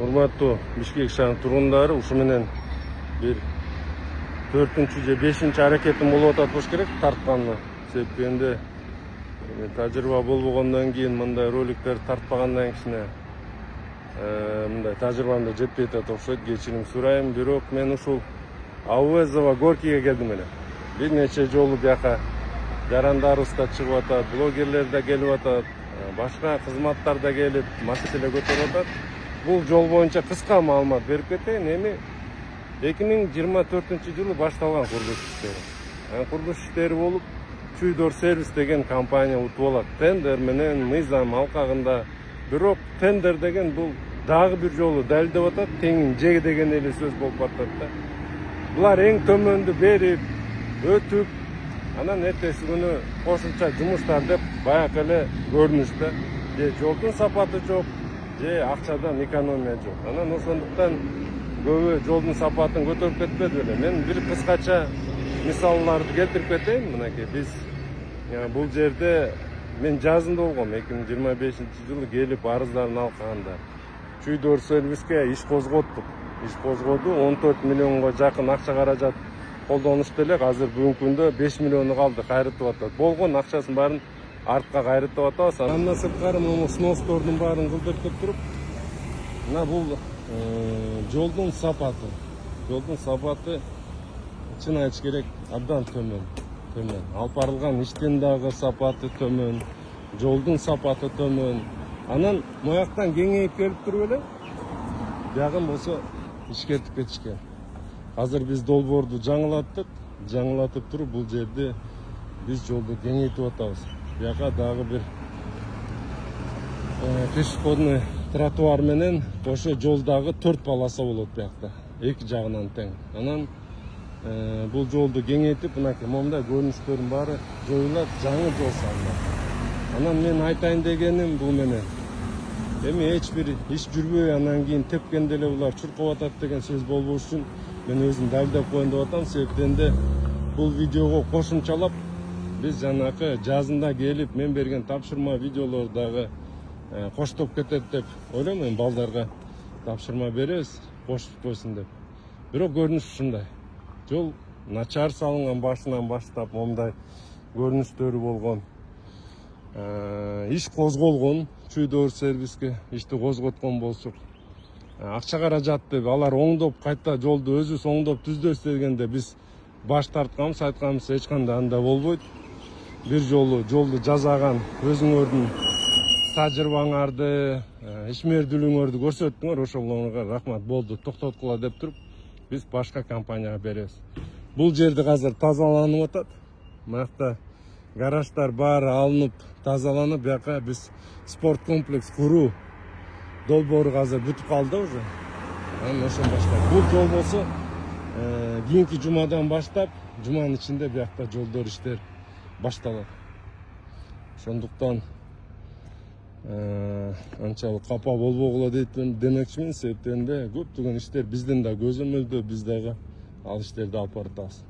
Урматтуу Бишкек шаарынын тургундары, ушу менен бир 4-чү же 5-чи аракетим болуп атат болуш керек тартканына. Себебинде тажрыйба болбогондон кийин, мындай роликтерди тартпагандан кичине мындай тажрыйбам да жетпей атат окшойт. Кечирим сурайм. Бирок мен ушул Ауэзово Горькийге келдим эле. Бир нече жолу бияка жарандарыбыз да чыгып атат, блогерлер да келип атат, башка кызматтар да келип маселе көтөрүп атат. Бул жол боюнча кыска маалымат берип кетейин. Эми 2024-жылы башталган курулуш иштери. Курулуш иштери болуп, Чүйдөр сервис деген компания утуп алат. Тендер менен мыйзам алкагында. Бирок тендер деген бул дагы бир жолу далилдеп атат, теңин же деген эле сөз болуп атат да. Булар эң төмөндү берип, өтүп, анан эртеси күнү кошумча жумуштар деп баягы эле көрүнүштө. Же жолдун сапаты жок, же акчадан экономия жок. Анан ошондуктан көбү жолдун сапатын көтөрүп кетпеди беле. Мен бир кыскача мисалларды келтирип кетейин. Мынакей биз бул жерде мен жазында болгом 2025-жылы келип арыздарын алганда. Чүйдөр сервиске иш козготтук. Иш козгоду, 14 миллионго жакын акча каражат колдонушту элек. Азыр бүгүнкү күндө 5 миллиону калды, кайрытып атат. Болгон акчасын баарын артка кайрытып атабыз. Андан сырткары могу сностордун баарын кылдыртып туруп, мына бул жолдун сапаты. Жолдун сапаты чын айтыш керек абдан төмөн. Алып барылган иштин дагы сапаты төмөн, жолдун сапаты төмөн. Анан мояктан кеңейип келип туруп эле, биягын болсо ишкертип кетишкен. Азыр биз долбоорду жаңылатып туруп бул жерде биз жолду кеңейтип атабыз. Бияка дагы бир пешеходный тротуар менен ошо жолдагы 4 полоса болот биякта. Эки жагынан тең. Анан бул жолду кеңейтип, мынакей момундай көрүнүштөрдүн баары жоюлат, жаңы жол салынат. Анан мен айтайын дегеним бул менен. Эми эч бир иш жүрбөй, анан кийин тепкенде эле булар чуркап атат деген сөз болбош үчүн мен өзүм далилдеп коеюн деп атам. Себептен бул видеого кошумчалап биз жанакы жазында келип мен берген тапшырма видеолор дагы коштоп кетет деп ойлойм. Эми балдарга тапшырма беребиз, кошуп койсун деп. Бирок көрүнүш ушундай. Жол начар салынган, башынан баштап момундай көрүнүштөрү болгон. Иш козголгон, Чүйдөр сервиске ишти козготкон болсок, акча каражат деп алар оңдоп кайта жолду өзүбүз оңдоп түздөбүз дегенде биз баш тартканбыз, айтканбыз эч кандай анда болбойт. Бир жолу жолду жасаган өзүңөрдүн тажрыйбаңарды, ишмердүүлүгүңөрдү көрсөттүңөр, ошолорго рахмат, болду, токтоткула деп туруп биз башка компанияга беребиз. Бул жерде азыр тазаланып атат. Мынакта гараждар баары алынып, тазаланып, бияка биз спорт комплекс куруу долбоору азыр бүтүп калды уже. Анан ошон баштап. Бул жол болсо кийинки жумадан баштап, жуманын ичинде биякта жолдор иштер башталат. Ошондуктан анчалык капа болбогула демекчимин. Себептен көптөгөн иштер биздин да көзөмөлдө, биз дагы ал иштерди алып баратабыз.